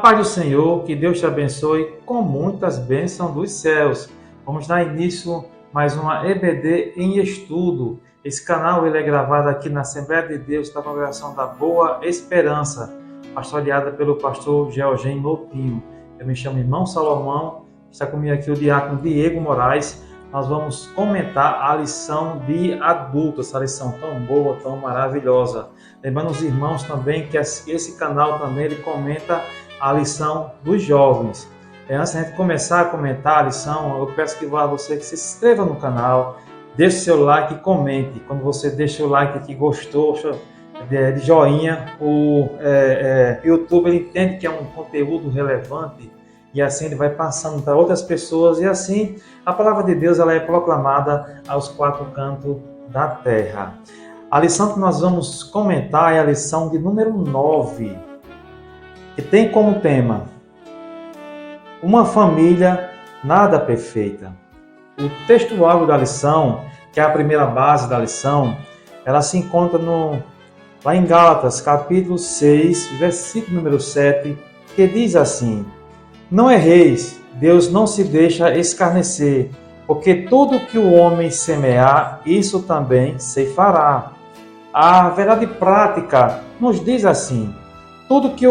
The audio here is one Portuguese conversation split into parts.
paz do Senhor, que Deus te abençoe com muitas bênçãos dos céus. Vamos dar início a mais uma EBD em estudo. Esse canal ele é gravado aqui na Assembleia de Deus da Congregação da Boa Esperança, pastoreada pelo pastor Georgem Moutinho. Eu me chamo Irmão Salomão, está comigo aqui o diácono Diego Moraes. Nós vamos comentar a lição de adulto, essa lição tão boa, tão maravilhosa. Lembrando os irmãos também que esse canal também ele comenta a lição dos jovens. Antes de a gente começar a comentar a lição, eu peço que você que se inscreva no canal, deixe seu like e comente. Quando você deixa o like que gostou, de joinha, o YouTube ele entende que é um conteúdo relevante e assim ele vai passando para outras pessoas e assim a palavra de Deus ela é proclamada aos quatro cantos da terra. A lição que nós vamos comentar é a lição de número 9, que tem como tema uma família nada perfeita. O texto-alvo da lição, que é a primeira base da lição, ela se encontra lá em Gálatas, capítulo 6, versículo número 7, que diz assim: Não erreis, Deus não se deixa escarnecer, porque tudo que o homem semear, isso também ceifará. A verdade prática nos diz assim: tudo que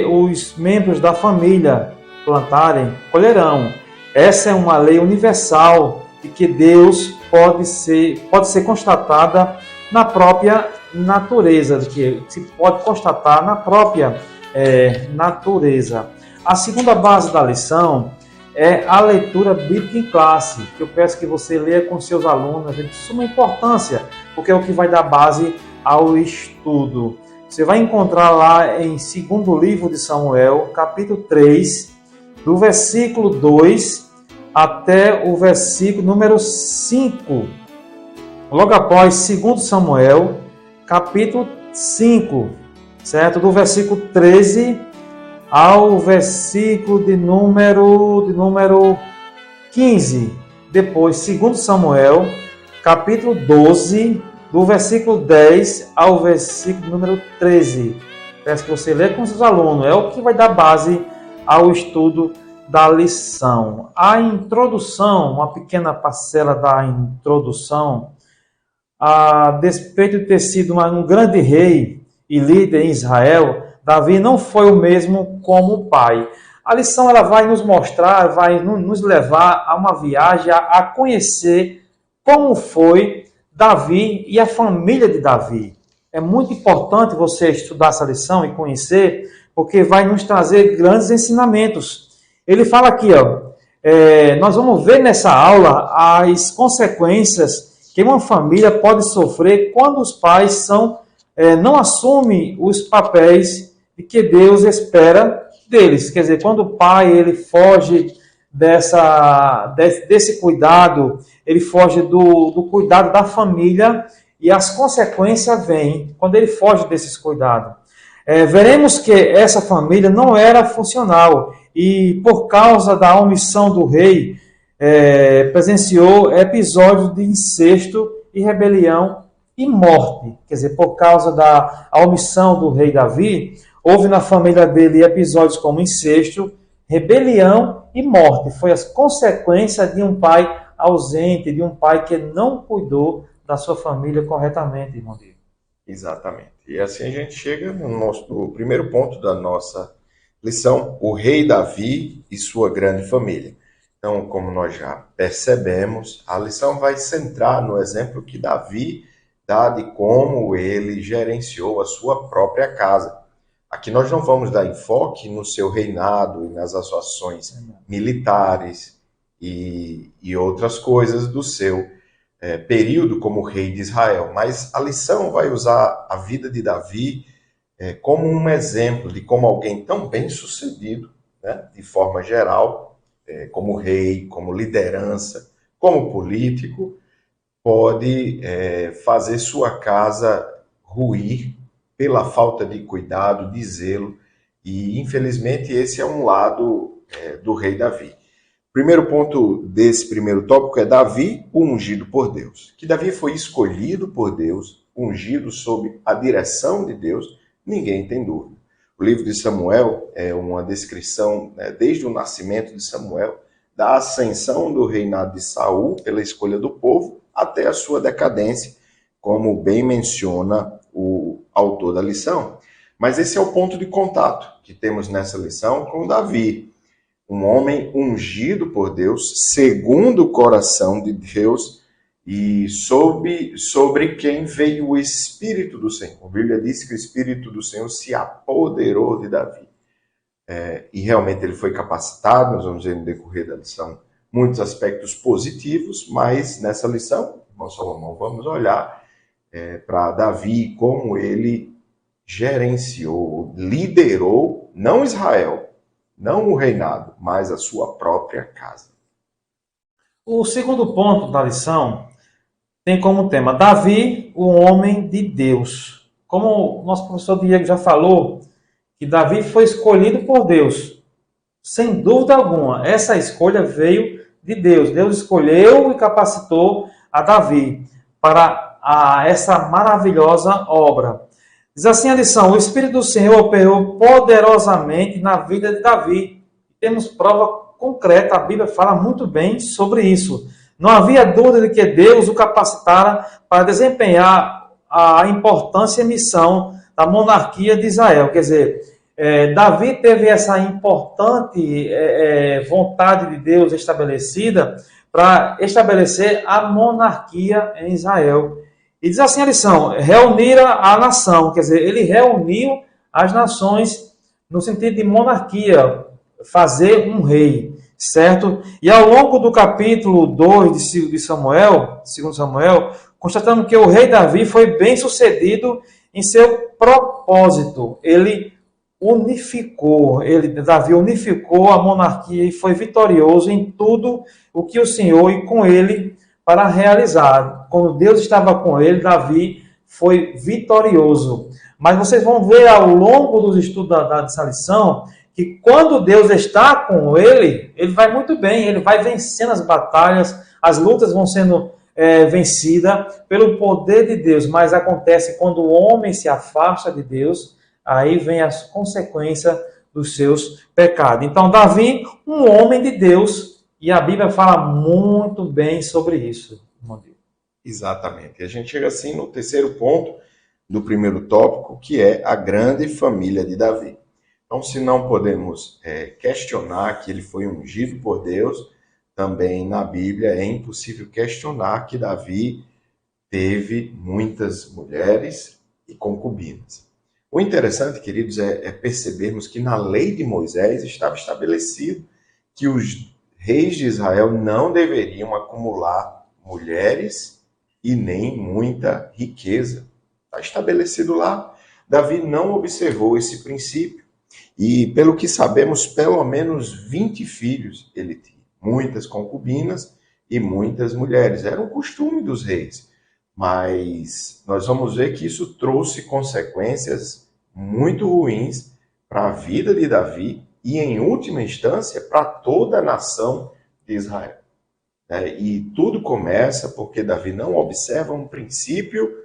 os membros da família plantarem, colherão. Essa é uma lei universal de que Deus pode ser constatada na própria natureza, de que se pode constatar na própria natureza. A segunda base da lição é a leitura bíblica em classe, que eu peço que você leia com seus alunos, é de suma importância, porque é o que vai dar base ao estudo. Você vai encontrar lá em 2º livro de Samuel, capítulo 3, do versículo 2 até o versículo número 5. Logo após 2º Samuel, capítulo 5, certo? Do versículo 13 ao versículo de número 15. Depois, 2º Samuel, capítulo 12, do versículo 10 ao versículo número 13. Peço que você leia com seus alunos. É o que vai dar base ao estudo da lição. A introdução, uma pequena parcela da introdução, a despeito de ter sido um grande rei e líder em Israel, Davi não foi o mesmo como pai. A lição ela vai nos mostrar, vai nos levar a uma viagem a conhecer como foi Davi e a família de Davi. É muito importante você estudar essa lição e conhecer, porque vai nos trazer grandes ensinamentos. Ele fala aqui, nós vamos ver nessa aula as consequências que uma família pode sofrer quando os pais não assumem os papéis de que Deus espera deles. Quer dizer, quando o pai ele foge desse cuidado, ele foge do cuidado da família e as consequências vêm quando ele foge desses cuidados. Veremos que essa família não era funcional e por causa da omissão do rei, presenciou episódios de incesto e rebelião e morte. Quer dizer, por causa da omissão do rei Davi, houve na família dele episódios como incesto, rebelião e morte. Foi as consequências de um pai ausente, de um pai que não cuidou da sua família corretamente, irmão Diego. Exatamente. E assim a gente chega no primeiro ponto da nossa lição, o rei Davi e sua grande família. Então, como nós já percebemos, a lição vai centrar no exemplo que Davi dá de como ele gerenciou a sua própria casa. Aqui nós não vamos dar enfoque no seu reinado e nas ações militares e outras coisas do seu período como rei de Israel, mas a lição vai usar a vida de Davi como um exemplo de como alguém tão bem sucedido, né, de forma geral, como rei, como liderança, como político, pode fazer sua casa ruir pela falta de cuidado, de zelo, e infelizmente esse é um lado do rei Davi. Primeiro ponto desse primeiro tópico é Davi, o ungido por Deus. Que Davi foi escolhido por Deus, ungido sob a direção de Deus, ninguém tem dúvida. O livro de Samuel é uma descrição, né, desde o nascimento de Samuel, da ascensão do reinado de Saul pela escolha do povo até a sua decadência, como bem menciona o autor da lição. Mas esse é o ponto de contato que temos nessa lição com Davi, um homem ungido por Deus, segundo o coração de Deus, e sobre quem veio o Espírito do Senhor. A Bíblia diz que o Espírito do Senhor se apoderou de Davi. E realmente ele foi capacitado, nós vamos ver no decorrer da lição muitos aspectos positivos, mas nessa lição, irmão Salomão, vamos olhar para Davi, como ele gerenciou, liderou, não Israel, não o reinado, mas a sua própria casa. O segundo ponto da lição tem como tema Davi, o homem de Deus. Como o nosso professor Diego já falou, que Davi foi escolhido por Deus. Sem dúvida alguma, essa escolha veio de Deus. Deus escolheu e capacitou a Davi para essa maravilhosa obra. Diz assim a lição: o Espírito do Senhor operou poderosamente na vida de Davi. Temos prova concreta, a Bíblia fala muito bem sobre isso. Não havia dúvida de que Deus o capacitara para desempenhar a importância e missão da monarquia de Israel. Quer dizer, Davi teve essa importante vontade de Deus estabelecida para estabelecer a monarquia em Israel. E diz assim a lição: reunira a nação, quer dizer, ele reuniu as nações no sentido de monarquia, fazer um rei, certo? E ao longo do capítulo 2 de Samuel, segundo Samuel, constatamos que o rei Davi foi bem sucedido em seu propósito. Davi unificou a monarquia e foi vitorioso em tudo o que o Senhor e com ele para realizar. Quando Deus estava com ele, Davi foi vitorioso. Mas vocês vão ver ao longo dos estudos dessa lição que quando Deus está com ele, ele vai muito bem, ele vai vencendo as batalhas, as lutas vão sendo vencidas pelo poder de Deus. Mas acontece quando o homem se afasta de Deus, aí vem as consequências dos seus pecados. Então, Davi, um homem de Deus, e a Bíblia fala muito bem sobre isso, irmão Deus. Exatamente. E a gente chega assim no terceiro ponto do primeiro tópico, que é a grande família de Davi. Então, se não podemos questionar que ele foi ungido por Deus, também na Bíblia é impossível questionar que Davi teve muitas mulheres e concubinas. O interessante, queridos, é percebermos que na lei de Moisés estava estabelecido que os reis de Israel não deveriam acumular mulheres e nem muita riqueza. Está estabelecido lá. Davi não observou esse princípio. E, pelo que sabemos, pelo menos 20 filhos ele tinha. Muitas concubinas e muitas mulheres. Era um costume dos reis. Mas nós vamos ver que isso trouxe consequências muito ruins para a vida de Davi e, em última instância, para toda a nação de Israel. E tudo começa porque Davi não observa um princípio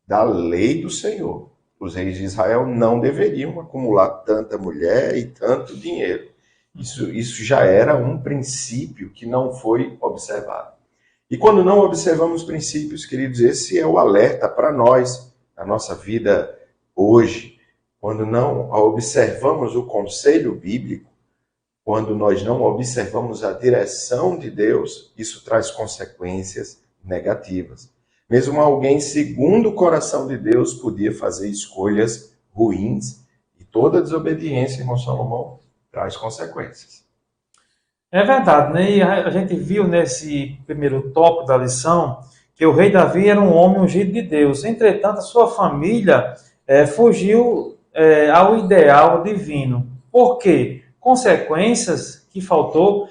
da lei do Senhor. Os reis de Israel não deveriam acumular tanta mulher e tanto dinheiro. Isso já era um princípio que não foi observado. E quando não observamos princípios, queridos, esse é o alerta para nós, na nossa vida hoje. Quando não observamos o conselho bíblico, quando nós não observamos a direção de Deus, isso traz consequências negativas. Mesmo alguém segundo o coração de Deus podia fazer escolhas ruins, e toda desobediência, irmão Salomão, traz consequências. É verdade, né? E a gente viu nesse primeiro tópico da lição que o rei Davi era um homem ungido de Deus. Entretanto, a sua família fugiu ao ideal divino. Por quê? Consequências que faltou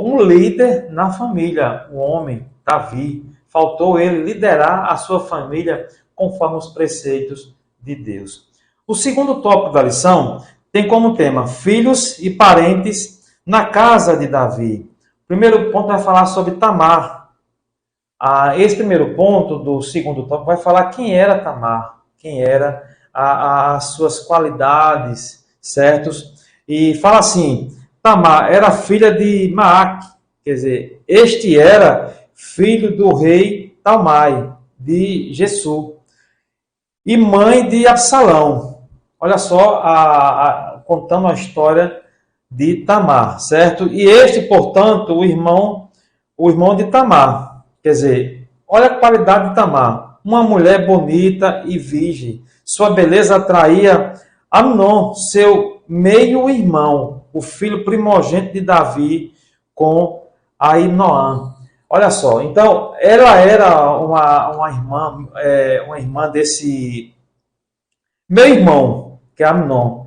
um líder na família, o homem, Davi. Faltou ele liderar a sua família conforme os preceitos de Deus. O segundo tópico da lição tem como tema filhos e parentes na casa de Davi. O primeiro ponto vai falar sobre Tamar. Esse primeiro ponto do segundo tópico vai falar quem era Tamar, quem era as suas qualidades, certos? E fala assim, Tamar era filha de Maaque, quer dizer, este era filho do rei Talmai, de Gesur, e mãe de Absalão. Olha só, contando a história de Tamar, certo? E este, portanto, o irmão de Tamar. Quer dizer, olha a qualidade de Tamar. Uma mulher bonita e virgem. Sua beleza atraía Amnon, seu meio-irmão, o filho primogênito de Davi, com Ainoã. Olha só, então, ela era uma irmã desse meu irmão, que é Amnon.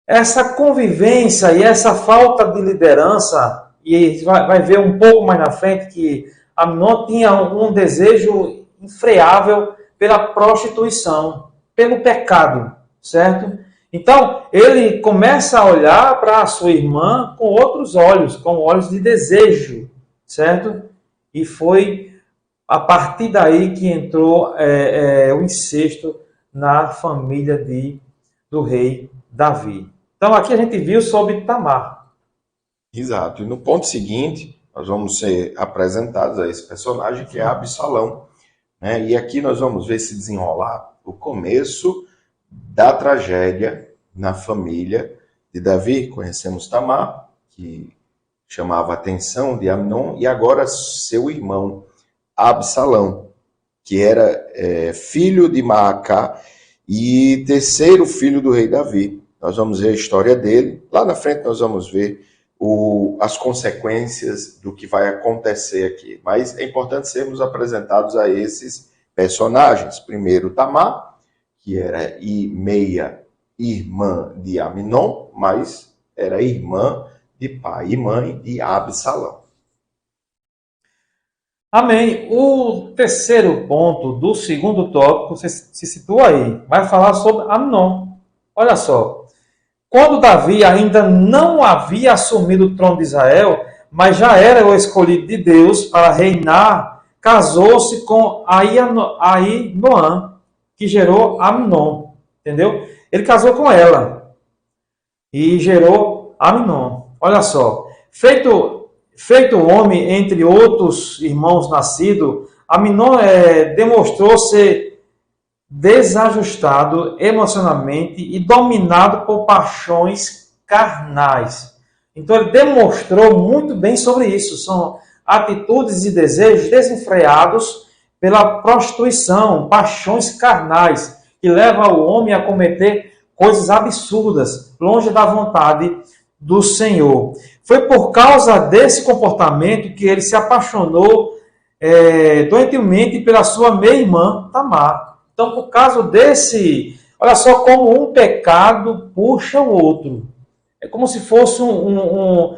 Essa convivência e essa falta de liderança, e vai ver um pouco mais na frente que Amnon tinha um desejo infreável pela prostituição, pelo pecado, certo? Então, ele começa a olhar para a sua irmã com outros olhos, com olhos de desejo, certo? E foi a partir daí que entrou o incesto na família do rei Davi. Então, aqui a gente viu sobre Tamar. Exato. E no ponto seguinte, nós vamos ser apresentados a esse personagem que é Absalão, né? E aqui nós vamos ver se desenrolar o começo da tragédia na família de Davi. Conhecemos Tamar, que chamava a atenção de Amnon, e agora seu irmão Absalão, que era filho de Maacá e terceiro filho do rei Davi. Nós vamos ver a história dele. Lá na frente nós vamos ver as consequências do que vai acontecer aqui. Mas é importante sermos apresentados a esses personagens. Primeiro, Tamar, que era meia-irmã de Amnon, mas era irmã de pai e mãe de Absalão. Amém. O terceiro ponto do segundo tópico se situa aí. Vai falar sobre Amnon. Olha só. Quando Davi ainda não havia assumido o trono de Israel, mas já era o escolhido de Deus para reinar, casou-se com Ainoã, que gerou Amnon. Entendeu? Ele casou com ela e gerou Amnon. Olha só. Feito homem entre outros irmãos nascidos, Amnon demonstrou ser desajustado emocionalmente e dominado por paixões carnais. Então ele demonstrou muito bem sobre isso. São atitudes e desejos desenfreados pela prostituição, paixões carnais, que levam o homem a cometer coisas absurdas, longe da vontade do Senhor. Foi por causa desse comportamento que ele se apaixonou doentemente pela sua meia-irmã Tamar. Então, por causa desse, olha só como um pecado puxa o outro. É como se fosse um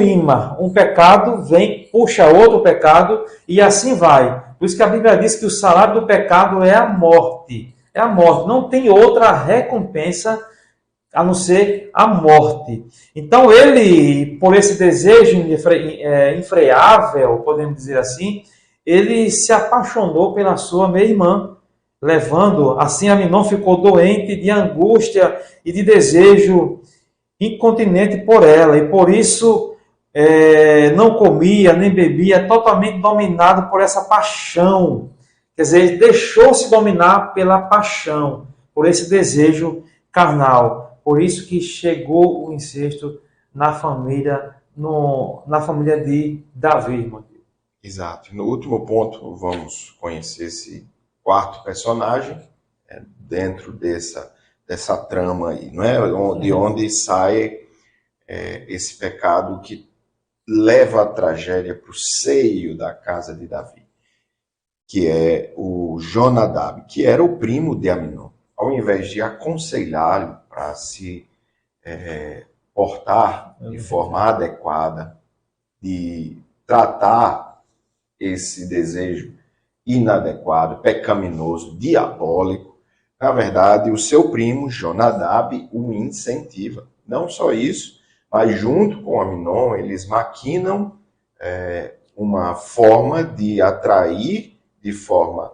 imã. Um pecado vem, puxa outro pecado e assim vai. Por isso que a Bíblia diz que o salário do pecado é a morte. É a morte. Não tem outra recompensa a não ser a morte. Então ele, por esse desejo infreável, podemos dizer assim, ele se apaixonou pela sua meia-irmã, levando, assim Amnon ficou doente de angústia e de desejo incontinente por ela, e por isso não comia nem bebia, totalmente dominado por essa paixão. Quer dizer, deixou-se dominar pela paixão, por esse desejo carnal. Por isso que chegou o incesto na família de Davi, irmão. Exato. No último ponto, vamos conhecer esse quarto personagem dentro dessa trama aí, não é? De onde sai esse pecado que leva a tragédia para o seio da casa de Davi, que é o Jonadab, que era o primo de Amnon. Ao invés de aconselhá-lo para se portar de forma adequada, de tratar esse desejo inadequado, pecaminoso, diabólico, na verdade, o seu primo, Jonadab, o incentiva. Não só isso, mas junto com Amnon, eles maquinam uma forma de atrair de forma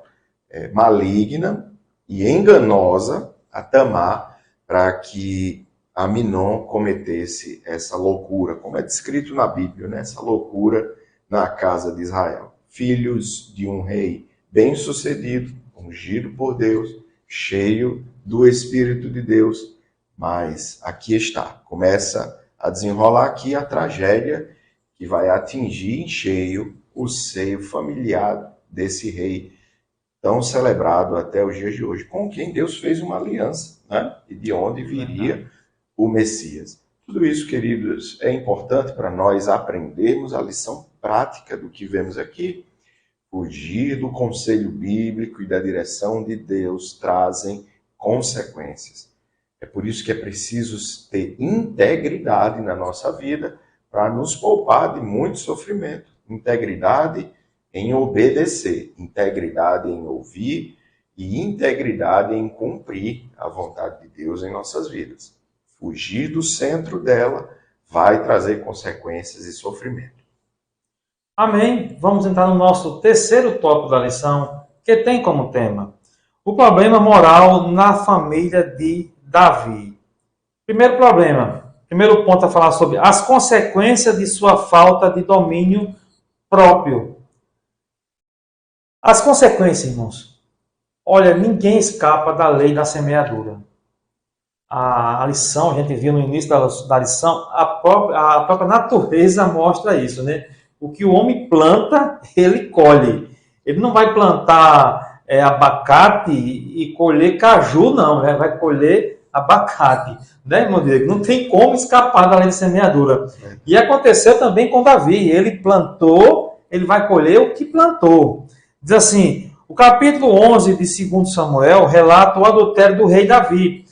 maligna e enganosa a Tamar para que Aminon cometesse essa loucura, como é descrito na Bíblia, né? Essa loucura na casa de Israel. Filhos de um rei bem-sucedido, ungido por Deus, cheio do Espírito de Deus. Mas aqui está, começa a desenrolar aqui a tragédia que vai atingir em cheio o seio familiar desse rei tão celebrado até os dias de hoje, com quem Deus fez uma aliança, né? E de onde viria o Messias. Tudo isso, queridos, é importante para nós aprendermos a lição prática do que vemos aqui. Fugir do conselho bíblico e da direção de Deus trazem consequências. É por isso que é preciso ter integridade na nossa vida para nos poupar de muito sofrimento. Integridade em obedecer, integridade em ouvir e integridade em cumprir a vontade de Deus em nossas vidas. Fugir do centro dela vai trazer consequências e sofrimento. Amém. Vamos entrar no nosso terceiro tópico da lição, que tem como tema o problema moral na família de Davi. Primeiro problema, primeiro ponto a falar sobre as consequências de sua falta de domínio próprio. As consequências, irmãos. Olha, ninguém escapa da lei da semeadura. A lição, a gente viu no início da lição, a própria natureza mostra isso, né? O que o homem planta, ele colhe. Ele não vai plantar abacate e colher caju, não, né? Vai colher abacate, né, irmão Diego? Não tem como escapar da lei de semeadura. E aconteceu também com Davi. Ele plantou, ele vai colher o que plantou. Diz assim, o capítulo 11 de 2 Samuel relata o adultério do rei Davi.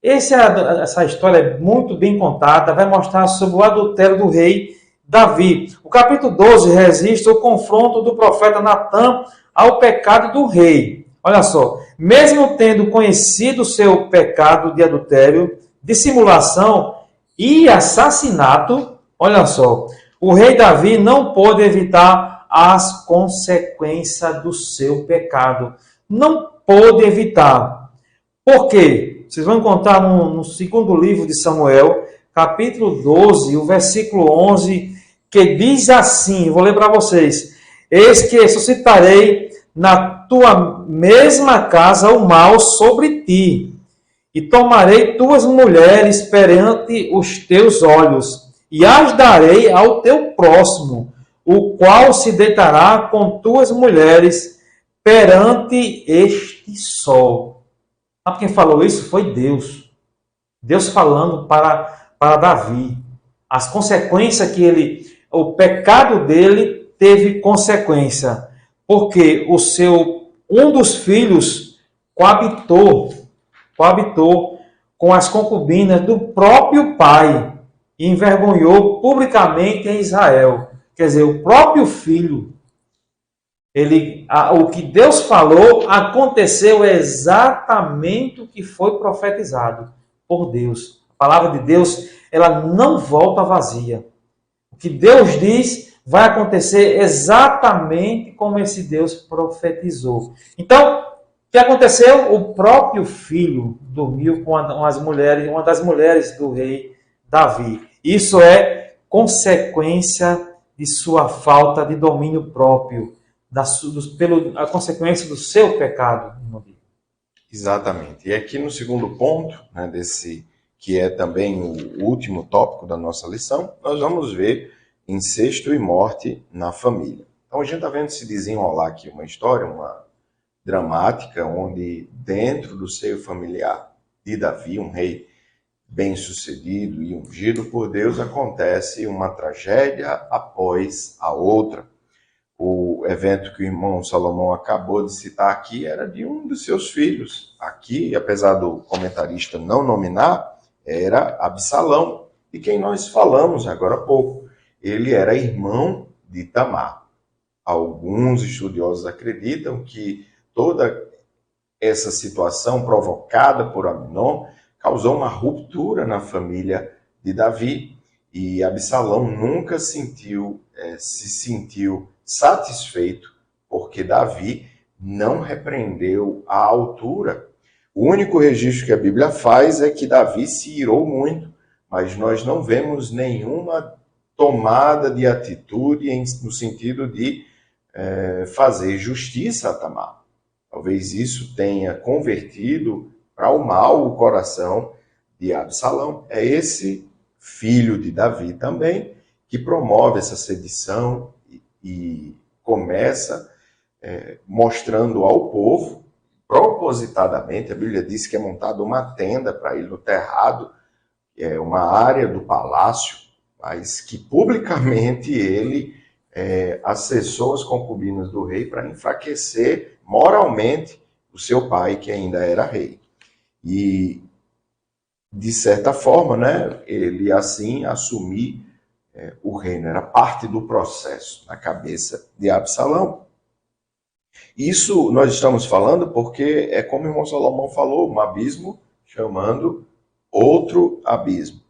Essa história é muito bem contada, vai mostrar sobre o adultério do rei Davi. O capítulo 12 registra o confronto do profeta Natã ao pecado do rei. Olha só, mesmo tendo conhecido seu pecado de adultério, dissimulação e assassinato, olha só, o rei Davi não pôde evitar as consequências do seu pecado. Não pôde evitar. Por quê? Vocês vão encontrar no segundo livro de Samuel, capítulo 12, o versículo 11, que diz assim, vou ler para vocês: eis que suscitarei na tua mesma casa o mal sobre ti, e tomarei tuas mulheres perante os teus olhos, e as darei ao teu próximo, o qual se deitará com tuas mulheres perante este sol. Sabe quem falou isso? Foi Deus. Deus falando para Davi. As consequências o pecado dele teve consequência. Porque um dos filhos coabitou com as concubinas do próprio pai e envergonhou publicamente em Israel. Quer dizer, o próprio filho, o que Deus falou aconteceu exatamente o que foi profetizado por Deus. A palavra de Deus, ela não volta vazia. O que Deus diz vai acontecer exatamente como esse Deus profetizou. Então, o que aconteceu? O próprio filho dormiu com uma das mulheres do rei Davi. Isso é consequência de sua falta de domínio próprio, a consequência do seu pecado. Exatamente. E aqui no segundo ponto, né, que é também o último tópico da nossa lição, nós vamos ver incesto e morte na família. Então a gente está vendo se desenrolar aqui uma história, uma dramática, onde dentro do seio familiar de Davi, um rei bem-sucedido e ungido por Deus, acontece uma tragédia após a outra. O evento que o irmão Salomão acabou de citar aqui era de um dos seus filhos. Aqui, apesar do comentarista não nominar, era Absalão, de quem nós falamos agora há pouco. Ele era irmão de Tamar. Alguns estudiosos acreditam que toda essa situação provocada por Aminon causou uma ruptura na família de Davi, e Absalão nunca se sentiu satisfeito porque Davi não repreendeu à altura O único registro que a Bíblia faz é que Davi se irou muito, mas nós não vemos nenhuma tomada de atitude no sentido de fazer justiça a Tamar. Talvez isso tenha convertido para o mal o coração de Absalão. É esse filho de Davi também que promove essa sedição e começa mostrando ao povo, propositadamente, a Bíblia diz que é montada uma tenda para ir no terrado, que é uma área do palácio, mas que publicamente ele acessou as concubinas do rei para enfraquecer moralmente o seu pai, que ainda era rei. E, de certa forma, né, ele assim assumir o reino, era parte do processo na cabeça de Absalão. Isso nós estamos falando porque é como o irmão Salomão falou, um abismo chamando outro abismo.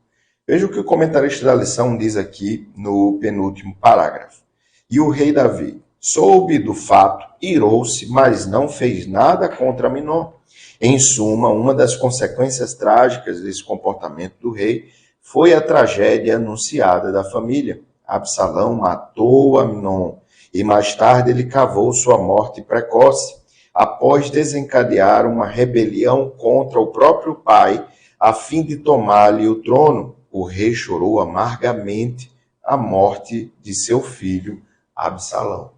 Veja o que o comentarista da lição diz aqui no penúltimo parágrafo. E o rei Davi soube do fato, irou-se, mas não fez nada contra Aminon. Em suma, uma das consequências trágicas desse comportamento do rei foi a tragédia anunciada da família. Absalão matou Aminon e mais tarde ele cavou sua morte precoce, após desencadear uma rebelião contra o próprio pai, a fim de tomar-lhe o trono. O rei chorou amargamente a morte de seu filho Absalão.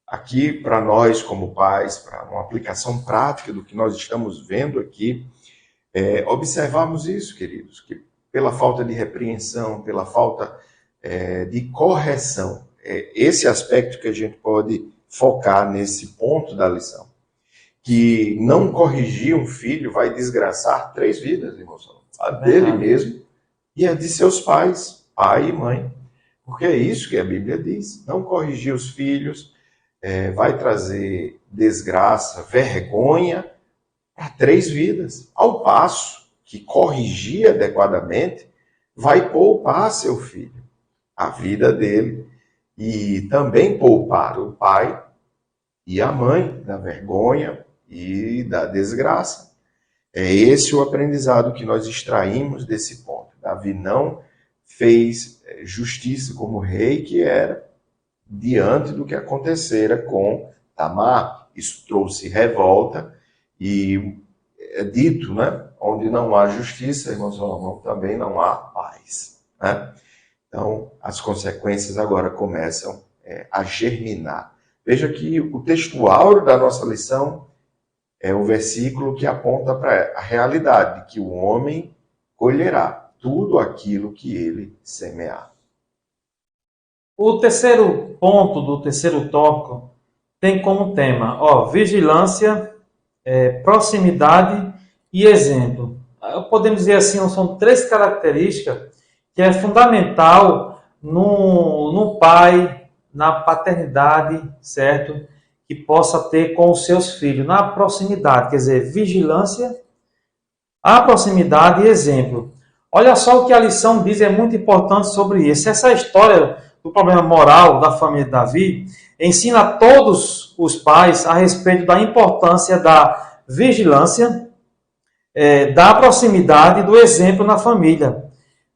Aqui, para nós como pais, para uma aplicação prática do que nós estamos vendo aqui, observamos isso, queridos, que pela falta de repreensão, pela falta de correção, esse aspecto que a gente pode focar nesse ponto da lição. Que não corrigir um filho vai desgraçar 3 vidas, irmão Salomão. A dele mesmo e a de seus pais, pai e mãe. Porque é isso que a Bíblia diz. Não corrigir os filhos vai trazer desgraça, vergonha para 3 vidas. Ao passo que corrigir adequadamente vai poupar seu filho, a vida dele, e também poupar o pai e a mãe da vergonha e da desgraça. É esse o aprendizado que nós extraímos desse ponto. Davi não fez justiça como rei que era diante do que acontecera com Tamar. Isso trouxe revolta e é dito, né? Onde não há justiça, irmão Salomão, também não há paz, né? Então, as consequências agora começam a germinar. Veja que o texto áureo da nossa lição é o versículo que aponta para a realidade, que o homem colherá tudo aquilo que ele semear. O terceiro ponto do terceiro tópico tem como tema vigilância, proximidade e exemplo. Podemos dizer assim, são 3 características que é fundamental no pai, na paternidade, certo? Que possa ter com os seus filhos, na proximidade, quer dizer, vigilância, a proximidade e exemplo. Olha só o que a lição diz, é muito importante sobre isso. Essa história do problema moral da família de Davi ensina a todos os pais a respeito da importância da vigilância, da proximidade e do exemplo na família.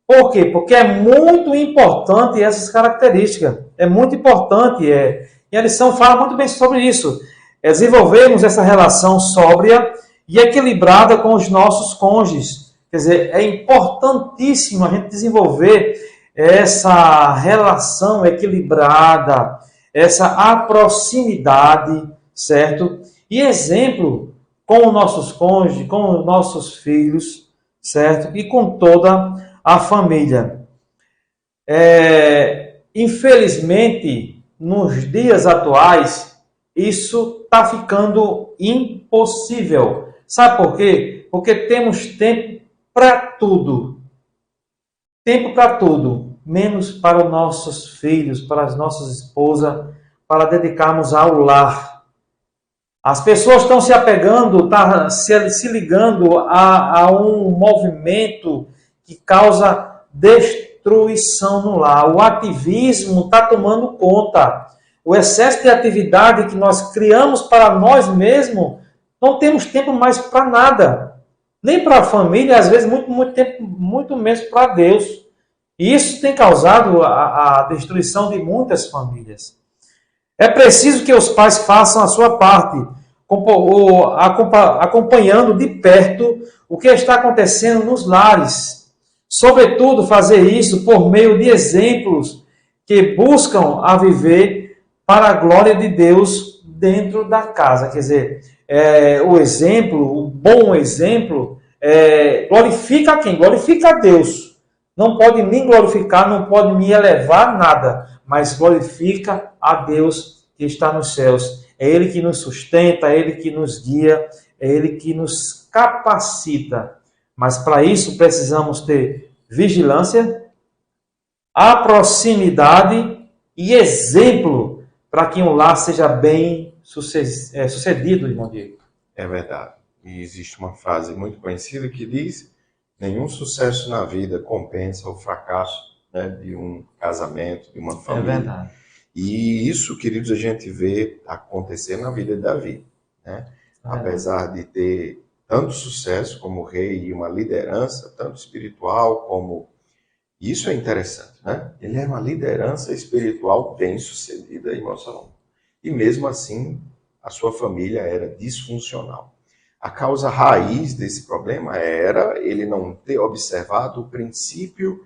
Por quê? Porque é muito importante essas características. É muito importante. E a lição fala muito bem sobre isso. Desenvolvermos essa relação sóbria e equilibrada com os nossos cônjuges. Quer dizer, é importantíssimo a gente desenvolver essa relação equilibrada, essa proximidade, certo? E exemplo com os nossos cônjuges, com os nossos filhos, certo? E com toda a família. Infelizmente, nos dias atuais, isso está ficando impossível. Sabe por quê? Porque temos tempo para tudo. Tempo para tudo, menos para os nossos filhos, para as nossas esposas, para dedicarmos ao lar. As pessoas estão se apegando, se ligando a um movimento que causa destruição no lar. O ativismo está tomando conta. O excesso de atividade que nós criamos para nós mesmos Não temos tempo mais para nada. Nem para a família, às vezes muito tempo, muito menos para Deus. E isso tem causado a destruição de muitas famílias. É preciso que os pais façam a sua parte, acompanhando de perto o que está acontecendo nos lares. Sobretudo, fazer isso por meio de exemplos que buscam a viver para a glória de Deus dentro da casa. Quer dizer, o exemplo, o bom exemplo, glorifica quem? Glorifica a Deus. Não pode me glorificar, não pode me elevar nada, mas glorifica a Deus que está nos céus. É Ele que nos sustenta, é Ele que nos guia, é Ele que nos capacita. Mas para isso precisamos ter vigilância, a proximidade e exemplo para que um lar seja bem sucedido, irmão Diego. É verdade. E existe uma frase muito conhecida que diz: nenhum sucesso na vida compensa o fracasso, né, de um casamento, de uma família. É verdade. E isso, queridos, a gente vê acontecer na vida de Davi, né? Apesar de ter tanto sucesso como rei e uma liderança, tanto espiritual como... Isso é interessante, né? Ele era uma liderança espiritual bem-sucedida, irmão Salomão. E mesmo assim, a sua família era disfuncional. A causa raiz desse problema era ele não ter observado o princípio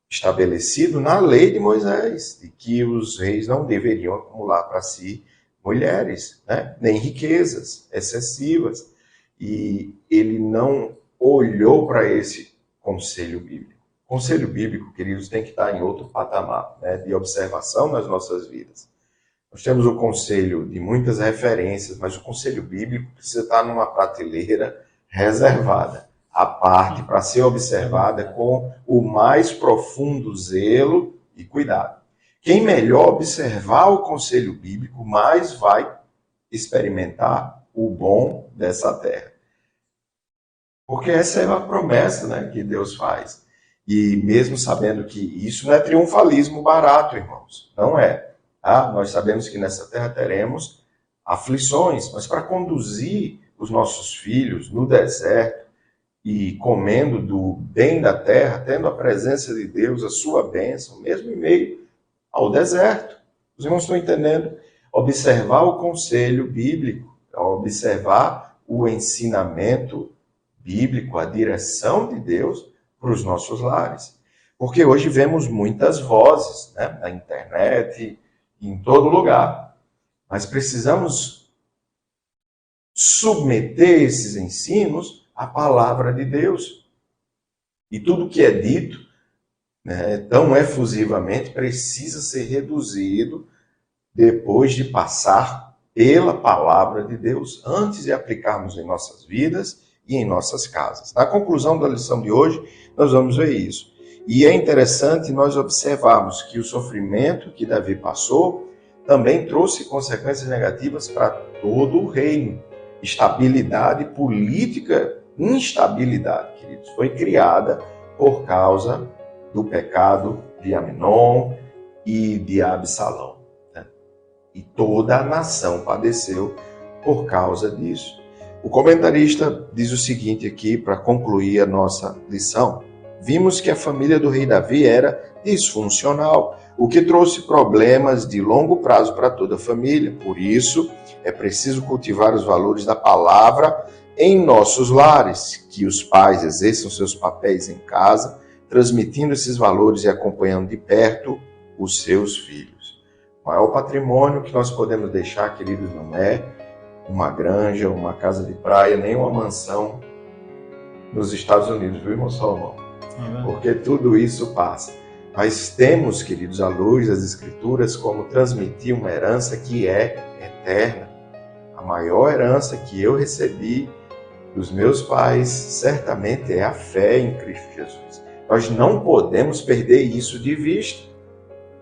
estabelecido na lei de Moisés, de que os reis não deveriam acumular para si mulheres, né? Nem riquezas excessivas. E ele não olhou para esse conselho bíblico. O conselho bíblico, queridos, tem que estar em outro patamar, né, de observação nas nossas vidas. Nós temos o conselho de muitas referências, mas o conselho bíblico precisa estar numa prateleira reservada, à parte, para ser observada com o mais profundo zelo e cuidado. Quem melhor observar o conselho bíblico, mais vai experimentar o bom dessa terra. Porque essa é uma promessa, né, que Deus faz. E mesmo sabendo que isso não é triunfalismo barato, irmãos, não é. Tá? Nós sabemos que nessa terra teremos aflições, mas para conduzir os nossos filhos no deserto e comendo do bem da terra, tendo a presença de Deus, a sua bênção, mesmo em meio ao deserto. Os irmãos estão entendendo? Observar o conselho bíblico, observar o ensinamento bíblico, a direção de Deus para os nossos lares. Porque hoje vemos muitas vozes, né, na internet, em todo lugar. Mas precisamos submeter esses ensinos à palavra de Deus. E tudo que é dito, né, tão efusivamente, precisa ser reduzido depois de passar pela palavra de Deus, antes de aplicarmos em nossas vidas e em nossas casas. Na conclusão da lição de hoje, nós vamos ver isso. E é interessante nós observarmos que o sofrimento que Davi passou também trouxe consequências negativas para todo o reino. Estabilidade política, instabilidade, queridos, foi criada por causa do pecado de Amnon e de Absalão, né? E toda a nação padeceu por causa disso. O comentarista diz o seguinte aqui, para concluir a nossa lição. Vimos que a família do rei Davi era disfuncional, o que trouxe problemas de longo prazo para toda a família. Por isso, é preciso cultivar os valores da palavra em nossos lares, que os pais exerçam seus papéis em casa, transmitindo esses valores e acompanhando de perto os seus filhos. O maior patrimônio que nós podemos deixar, queridos, não é uma granja, uma casa de praia, nem uma mansão nos Estados Unidos, viu, irmão Salomão? Porque tudo isso passa. Mas temos, queridos, à luz das Escrituras, como transmitir uma herança que é eterna. A maior herança que eu recebi dos meus pais, certamente, é a fé em Cristo Jesus. Nós não podemos perder isso de vista.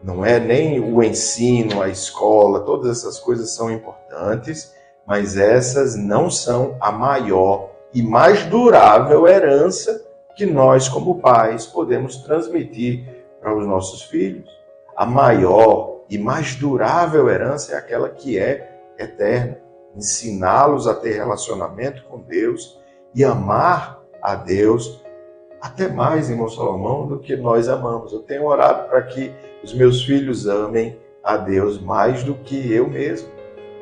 Não é nem o ensino, a escola, todas essas coisas são importantes, mas essas não são a maior e mais durável herança que nós, como pais, podemos transmitir para os nossos filhos. A maior e mais durável herança é aquela que é eterna. ensiná-los a ter relacionamento com Deus e amar a Deus até mais, irmão Salomão, do que nós amamos. Eu tenho orado para que os meus filhos amem a Deus mais do que eu mesmo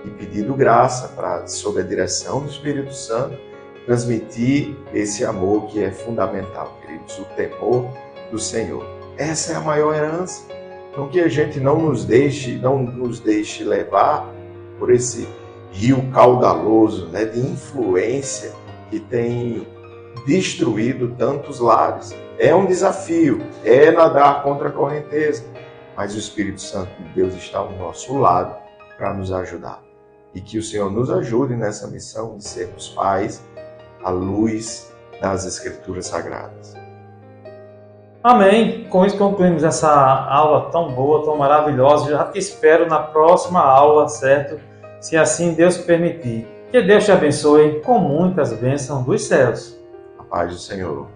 e pedido graça para, sob a direção do Espírito Santo, transmitir esse amor que é fundamental, queridos, o temor do Senhor. Essa é a maior herança. Então que a gente não nos deixe levar por esse rio caudaloso, né, de influência que tem destruído tantos lares. É um desafio, é nadar contra a correnteza, mas o Espírito Santo de Deus está ao nosso lado para nos ajudar. E que o Senhor nos ajude nessa missão de sermos pais à luz das Escrituras Sagradas. Amém. Com isso concluímos essa aula tão boa, tão maravilhosa. Já te espero na próxima aula, certo? Se assim Deus permitir. Que Deus te abençoe com muitas bênçãos dos céus. A paz do Senhor.